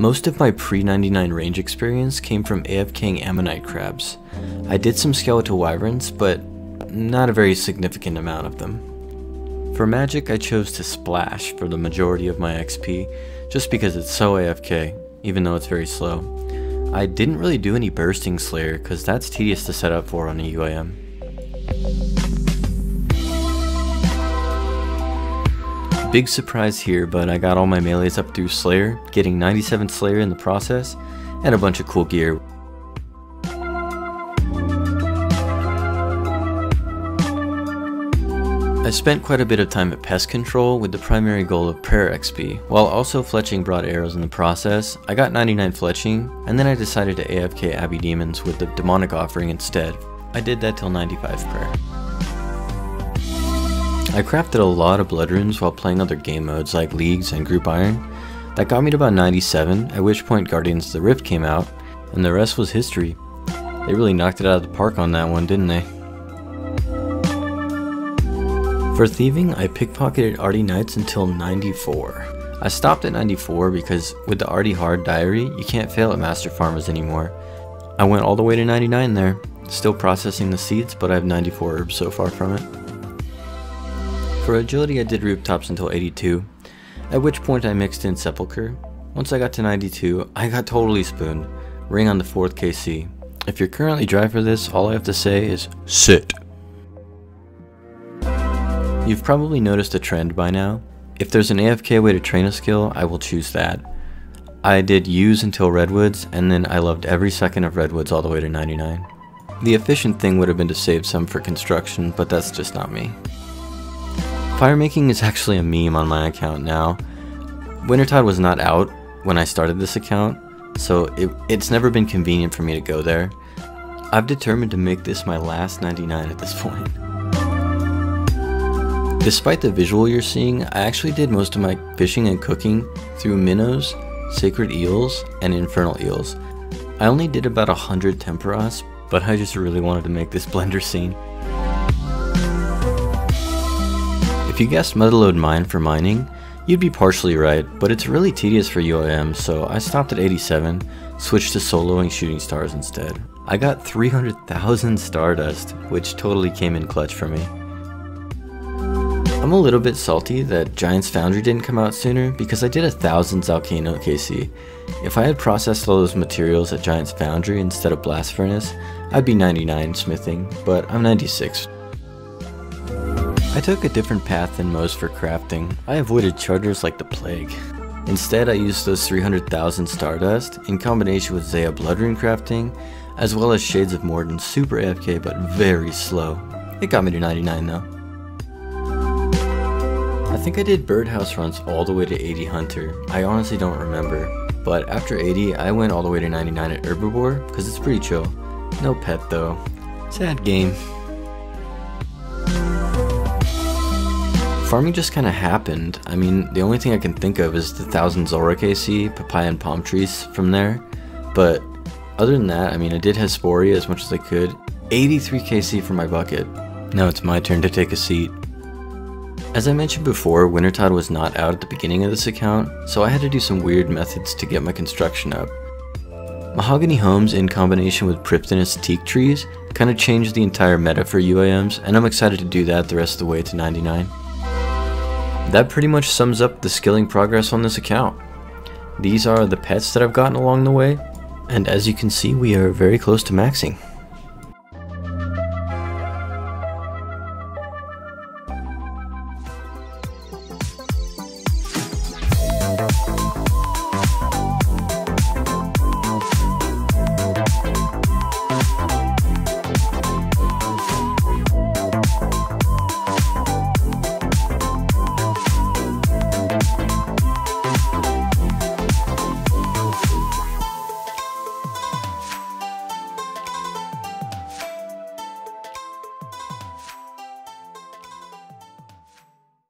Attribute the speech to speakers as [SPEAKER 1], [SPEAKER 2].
[SPEAKER 1] Most of my pre-99 range experience came from AFKing ammonite crabs. I did some skeletal wyverns, but not a very significant amount of them. For magic, I chose to splash for the majority of my XP, just because it's so AFK, even though it's very slow. I didn't really do any bursting slayer, because that's tedious to set up for on a UAM. Big surprise here, but I got all my melees up through Slayer, getting 97 Slayer in the process, and a bunch of cool gear. I spent quite a bit of time at pest control with the primary goal of prayer XP, while also fletching broad arrows in the process. I got 99 fletching, and then I decided to AFK Abbey Demons with the demonic offering instead. I did that till 95 prayer. I crafted a lot of blood runes while playing other game modes like Leagues and Group Iron. That got me to about 97, at which point Guardians of the Rift came out, and the rest was history. They really knocked it out of the park on that one, didn't they? For thieving, I pickpocketed Arty Knights until 94. I stopped at 94 because with the Arty Hard Diary, you can't fail at Master Farmers anymore. I went all the way to 99 there, still processing the seeds, but I have 94 herbs so far from it. For agility, I did rooftops until 82, at which point I mixed in Sepulchre. Once I got to 92, I got totally spooned, ring on the 4th KC. If you're currently dry for this, all I have to say is, sit. You've probably noticed a trend by now. If there's an AFK way to train a skill, I will choose that. I did use until Redwoods, and then I loved every second of Redwoods all the way to 99. The efficient thing would have been to save some for construction, but that's just not me. Firemaking is actually a meme on my account now. Wintertide was not out when I started this account, so it's never been convenient for me to go there. I've determined to make this my last 99 at this point. Despite the visual you're seeing, I actually did most of my fishing and cooking through minnows, sacred eels, and infernal eels. I only did about 100 temperas, but I just really wanted to make this blender scene. If you guessed Motherlode Mine for mining, you'd be partially right, but it's really tedious for UAM, so I stopped at 87, switched to soloing shooting stars instead. I got 300,000 Stardust, which totally came in clutch for me. I'm a little bit salty that Giant's Foundry didn't come out sooner because I did 1,000 Zalcano KC. If I had processed all those materials at Giant's Foundry instead of Blast Furnace, I'd be 99 smithing, but I'm 96. I took a different path than most for crafting. I avoided chargers like the plague. Instead, I used those 300,000 Stardust in combination with Zaya Bloodrune crafting, as well as Shades of Mordin's super AFK but very slow. It got me to 99 though. I think I did birdhouse runs all the way to 80 Hunter. I honestly don't remember. But after 80, I went all the way to 99 at Herbivore, because it's pretty chill. No pet though. Sad game. Farming just kinda happened. I mean, the only thing I can think of is the 1000 Zora KC, papaya and palm trees from there. But other than that, I mean, I did Hesperia as much as I could. 83 KC for my bucket. Now it's my turn to take a seat. As I mentioned before, Wintertide was not out at the beginning of this account, so I had to do some weird methods to get my construction up. Mahogany homes in combination with Priptonous teak trees kinda changed the entire meta for UAMs, and I'm excited to do that the rest of the way to 99. That pretty much sums up the skilling progress on this account. These are the pets that I've gotten along the way, and as you can see, we are very close to maxing.